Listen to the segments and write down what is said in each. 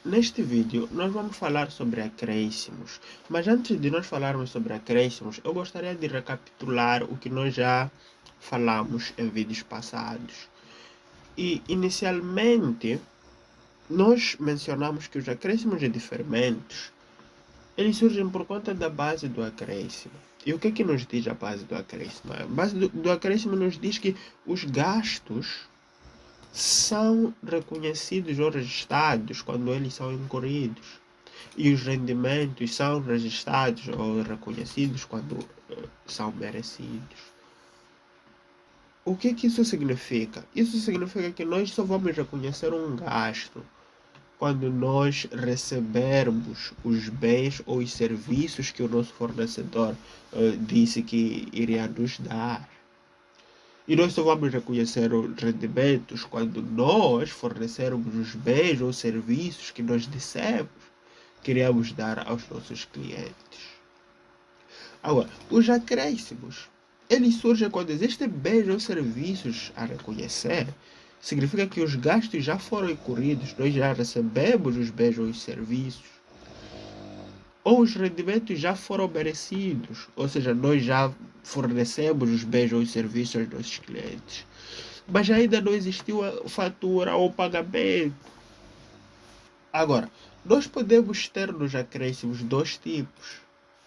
Neste vídeo, nós vamos falar sobre acréscimos, mas antes de nós falarmos sobre acréscimos, eu gostaria de recapitular o que nós já falamos em vídeos passados. E, inicialmente, nós mencionamos que os acréscimos de diferimentos, eles surgem por conta da base do acréscimo. E o que é que nos diz a base do acréscimo? A base do acréscimo nos diz que os gastos são reconhecidos ou registrados quando eles são incorridos. E os rendimentos são registrados ou reconhecidos quando são merecidos. O que isso significa? Isso significa que nós só vamos reconhecer um gasto quando nós recebermos os bens ou os serviços que o nosso fornecedor disse que iria nos dar. E nós só vamos reconhecer os rendimentos quando nós fornecermos os bens ou serviços que nós dissemos que queríamos dar aos nossos clientes. Agora, os acréscimos, eles surgem quando existem bens ou serviços a reconhecer. Significa que os gastos já foram incurridos, nós já recebemos os bens ou os serviços. Ou os rendimentos já foram merecidos, ou seja, nós já fornecemos os bens ou os serviços aos nossos clientes, mas ainda não existiu a fatura ou pagamento. Agora, nós podemos ter nos acréscimos dois tipos: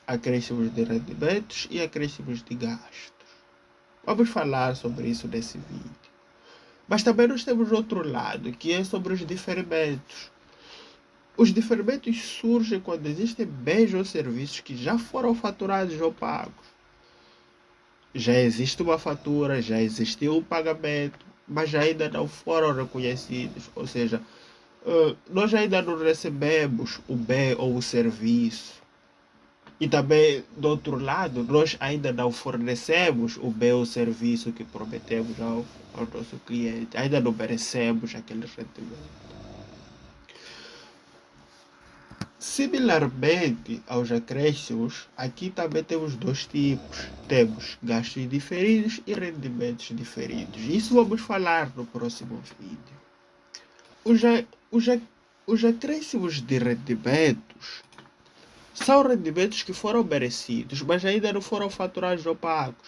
acréscimos de rendimentos e acréscimos de gastos. Vamos falar sobre isso nesse vídeo. Mas também nós temos outro lado, que é sobre os diferimentos. Os diferimentos surgem quando existem bens ou serviços que já foram faturados ou pagos. Já existe uma fatura, já existiu um pagamento, mas ainda não foram reconhecidos. Ou seja, nós ainda não recebemos o bem ou o serviço. E também, do outro lado, nós ainda não fornecemos o bem ou o serviço que prometemos ao nosso cliente. Ainda não merecemos aquele rendimento. Similarmente aos acréscimos, aqui também temos dois tipos. Temos gastos diferidos e rendimentos diferidos. Isso vamos falar no próximo vídeo. Os acréscimos de rendimentos são rendimentos que foram merecidos, mas ainda não foram faturados ou pagos.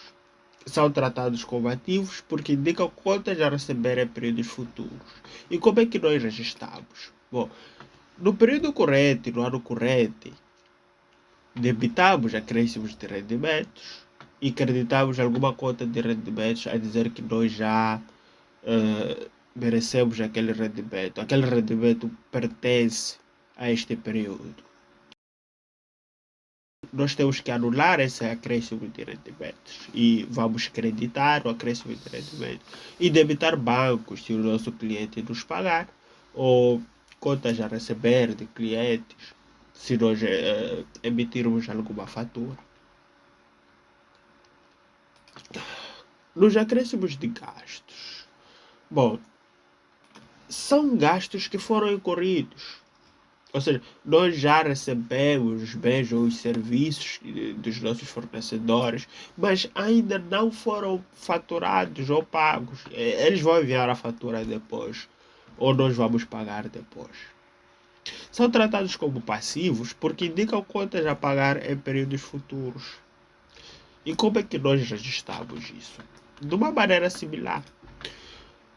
São tratados como ativos porque indicam contas a receber em períodos futuros. E como é que nós registramos? Bom, no período corrente, no ano corrente, debitamos acréscimos de rendimentos e creditamos alguma conta de rendimentos a dizer que nós já merecemos aquele rendimento. Aquele rendimento pertence a este período. Nós temos que anular esse acréscimo de rendimentos e vamos creditar o acréscimo de rendimentos e debitar bancos se o nosso cliente nos pagar, ou contas a receber de clientes se nós emitirmos alguma fatura. Nos acréscimos de gastos, bom, são gastos que foram incorridos. Ou seja, nós já recebemos os bens ou os serviços dos nossos fornecedores, mas ainda não foram faturados ou pagos. Eles vão enviar a fatura depois, ou nós vamos pagar depois. São tratados como passivos porque indicam contas a pagar em períodos futuros. E como é que nós registramos isso? De uma maneira similar.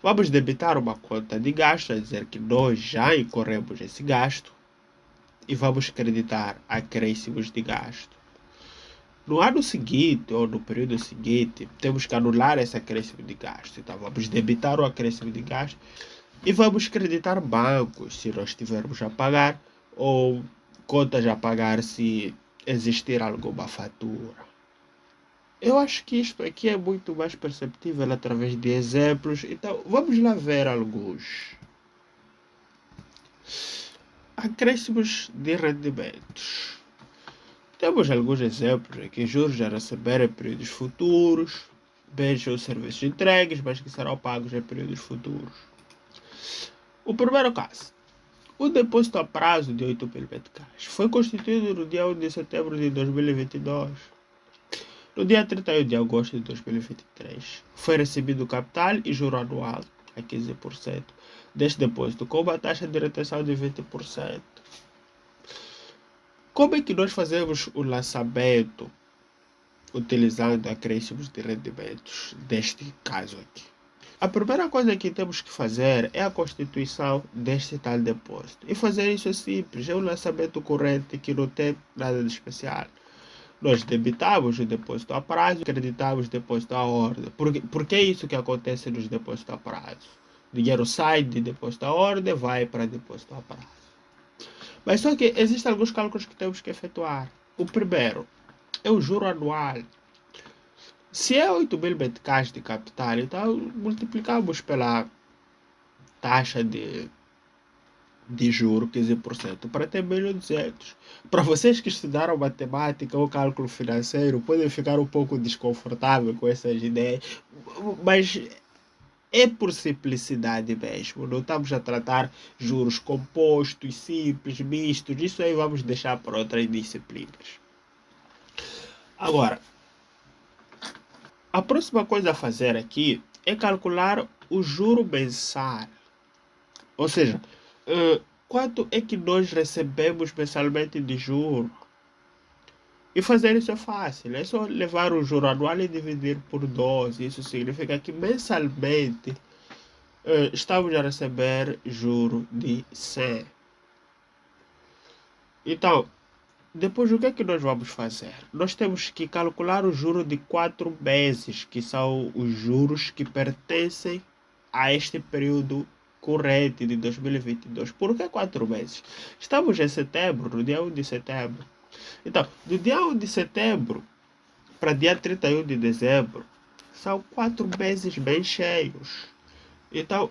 Vamos debitar uma conta de gasto, a dizer que nós já incorremos esse gasto, e vamos creditar acréscimos de gasto. No ano seguinte, ou no período seguinte, temos que anular esse acréscimo de gasto. Então, vamos debitar o acréscimo de gasto e vamos creditar bancos, se nós tivermos a pagar, ou contas a pagar se existir alguma fatura. Eu acho que isto aqui é muito mais perceptível através de exemplos, então vamos lá ver alguns. Acréscimos de rendimentos. Temos alguns exemplos aqui: juros a receber em períodos futuros, bens ou serviços entregues, mas que serão pagos em períodos futuros. O primeiro caso: o depósito a prazo de 8.000 meticais foi constituído no dia 1 de setembro de 2022. No dia 31 de agosto de 2023, foi recebido o capital e juro anual a 15%. deste depósito com uma taxa de retenção de 20%. Como é que nós fazemos o lançamento utilizando acréscimos de rendimentos deste caso aqui? A primeira coisa que temos que fazer é a constituição deste tal depósito. E fazer isso é simples, é um lançamento corrente que não tem nada de especial. Nós debitamos o depósito a prazo, creditamos o depósito à ordem. Porque é isso que acontece nos depósitos a prazo. O dinheiro sai de depósito à ordem, vai para depósito a prazo. Mas só que existem alguns cálculos que temos que efetuar. O primeiro é o juro anual. Se é 8 mil meticais de capital, então multiplicamos pela taxa de juro 15% para ter 1.200. Para vocês que estudaram matemática ou cálculo financeiro, podem ficar um pouco desconfortáveis com essas ideias, mas é por simplicidade mesmo. Não estamos a tratar juros compostos, simples, mistos. Isso aí vamos deixar para outras disciplinas. Agora, a próxima coisa a fazer aqui é calcular o juro mensal. Ou seja, quanto é que nós recebemos mensalmente de juro? E fazer isso é fácil. É só levar o juro anual e dividir por 12. Isso significa que mensalmente estamos a receber juro de 100. Então, depois o que é que nós vamos fazer? Nós temos que calcular o juro de 4 meses, que são os juros que pertencem a este período corrente de 2022. Por que 4 meses? Estamos em setembro, no dia 1 de setembro. Então, do dia 1 de setembro para dia 31 de dezembro, são 4 meses bem cheios. Então,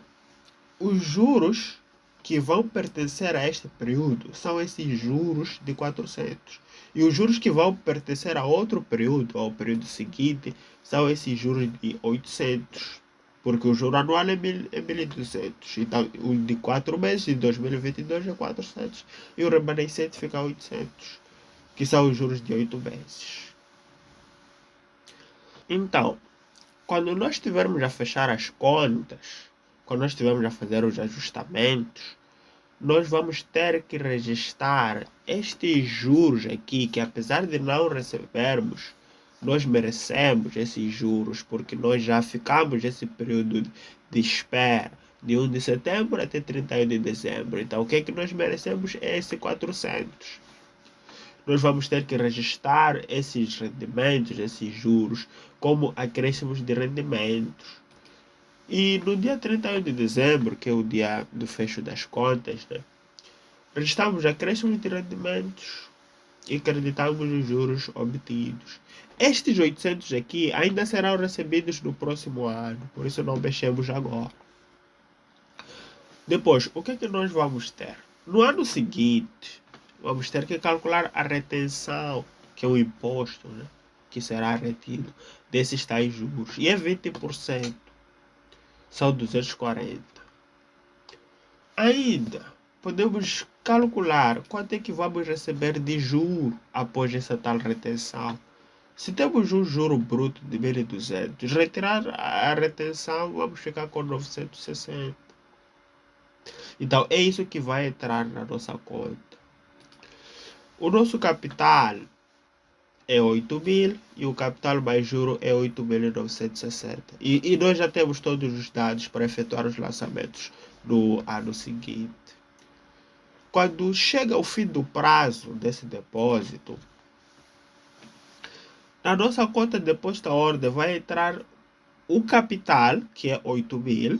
os juros que vão pertencer a este período são esses juros de 400. E os juros que vão pertencer a outro período, ao período seguinte, são esses juros de 800. Porque o juro anual é 1.200. Então, o de 4 meses de 2022 é 400. E o remanescente fica 800, que são os juros de 8 meses. Então, quando nós estivermos a fechar as contas, quando nós estivermos a fazer os ajustamentos, nós vamos ter que registrar estes juros aqui, que apesar de não recebermos, nós merecemos esses juros, porque nós já ficamos esse período de espera, de 1 de setembro até 31 de dezembro. Então, o que é que nós merecemos é esse 400. Nós vamos ter que registrar esses rendimentos, esses juros, como acréscimos de rendimentos. E no dia 31 de dezembro, que é o dia do fecho das contas, né, registramos acréscimos de rendimentos e creditamos os juros obtidos. Estes 800 aqui ainda serão recebidos no próximo ano, por isso não mexemos agora. Depois, o que é que nós vamos ter? No ano seguinte, vamos ter que calcular a retenção, que é o imposto, né, que será retido desses tais juros. E é 20%. São 240. Ainda podemos calcular quanto é que vamos receber de juro após essa tal retenção. Se temos um juro bruto de 1.200, retirar a retenção, vamos ficar com 960. Então, é isso que vai entrar na nossa conta. O nosso capital é 8 mil e o capital mais juro é 8.960. E nós já temos todos os dados para efetuar os lançamentos no ano seguinte. Quando chega o fim do prazo desse depósito, na nossa conta de depósito à ordem vai entrar o capital, que é 8 mil,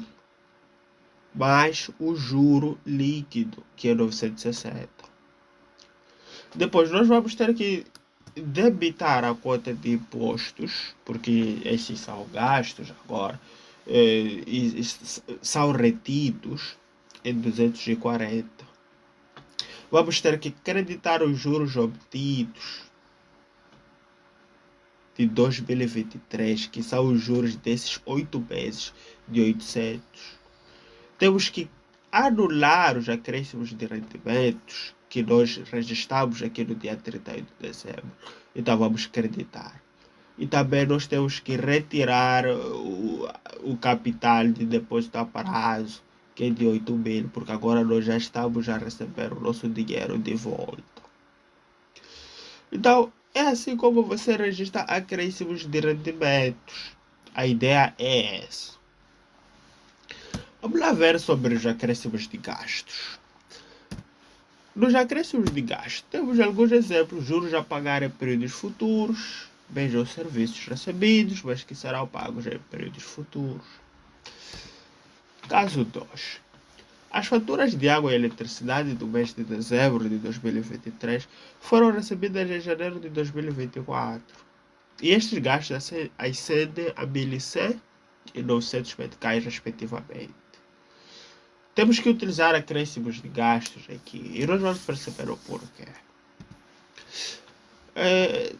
mais o juro líquido, que é 960. Depois nós vamos ter que debitar a conta de impostos, porque esses são gastos agora, e são retidos em 240. Vamos ter que creditar os juros obtidos de 2023, que são os juros desses 8 meses de 800. Temos que anular os acréscimos de rendimentos que nós registramos aqui no dia 31 de dezembro. Então vamos creditar. E também nós temos que retirar o capital de depósito a prazo que é de 8 mil, porque agora nós já estamos a receber o nosso dinheiro de volta. Então, é assim como você registra acréscimos de rendimentos. A ideia é essa. Vamos lá ver sobre os acréscimos de gastos. Nos acréscimos de gasto, temos alguns exemplos: juros a pagar em períodos futuros, bens ou serviços recebidos, mas que serão pagos em períodos futuros. Caso 2. As faturas de água e eletricidade do mês de dezembro de 2023 foram recebidas em janeiro de 2024. E estes gastos ascendem a 1.100 e 900 meticais, respectivamente. Temos que utilizar acréscimos de gastos aqui e nós vamos perceber o porquê.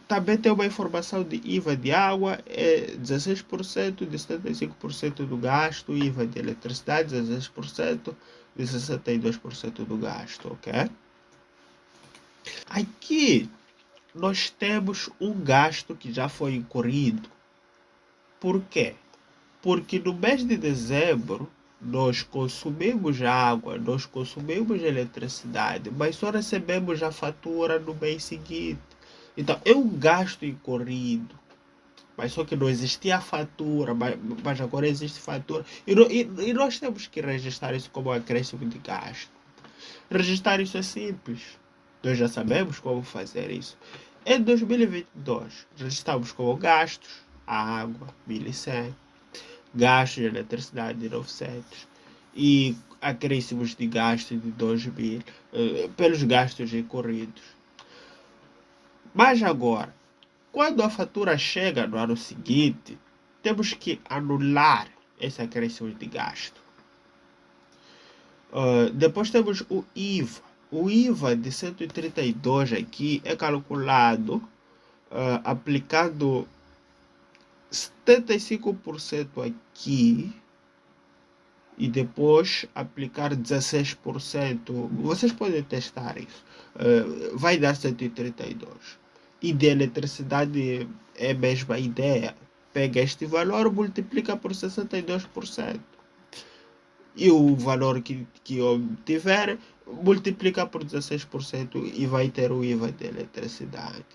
Também tem uma informação de IVA de água, 16% de 75% do gasto, IVA de eletricidade, 16% de 62% do gasto, ok? Aqui nós temos um gasto que já foi incorrido. Por quê? Porque no mês de dezembro nós consumimos água, nós consumimos eletricidade, mas só recebemos a fatura no mês seguinte. Então é um gasto incorrido. Mas só que não existia a fatura, mas agora existe fatura. E nós temos que registrar isso como acréscimo de gasto. Registrar isso é simples. Nós já sabemos como fazer isso. Em 2022, registramos como gastos a água, 1.100, gastos de eletricidade de 900 e acréscimos de gasto de 2.000 pelos gastos incorridos. Mas agora, quando a fatura chega no ano seguinte, temos que anular esse acréscimo de gasto. Depois temos o IVA. O IVA de 132 aqui é calculado aplicando 75% aqui e depois aplicar 16%. Vocês podem testar isso. Vai dar 132. E de eletricidade é a mesma ideia. Pega este valor, multiplica por 62%. E o valor que obtiver, multiplica por 16% e vai ter o IVA de eletricidade.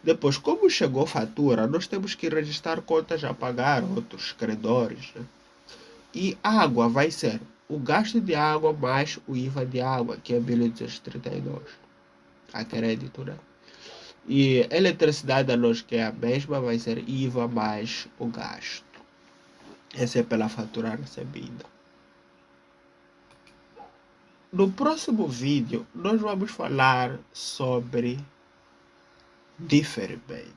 Depois, como chegou fatura, nós temos que registrar contas a pagar, outros credores. Né? E água vai ser o gasto de água mais o IVA de água, que é 1.232. A crédito, né? E eletricidade, a nós que é a mesma, vai ser IVA mais o gasto. Essa é pela fatura recebida. No próximo vídeo, nós vamos falar sobre diferimentos.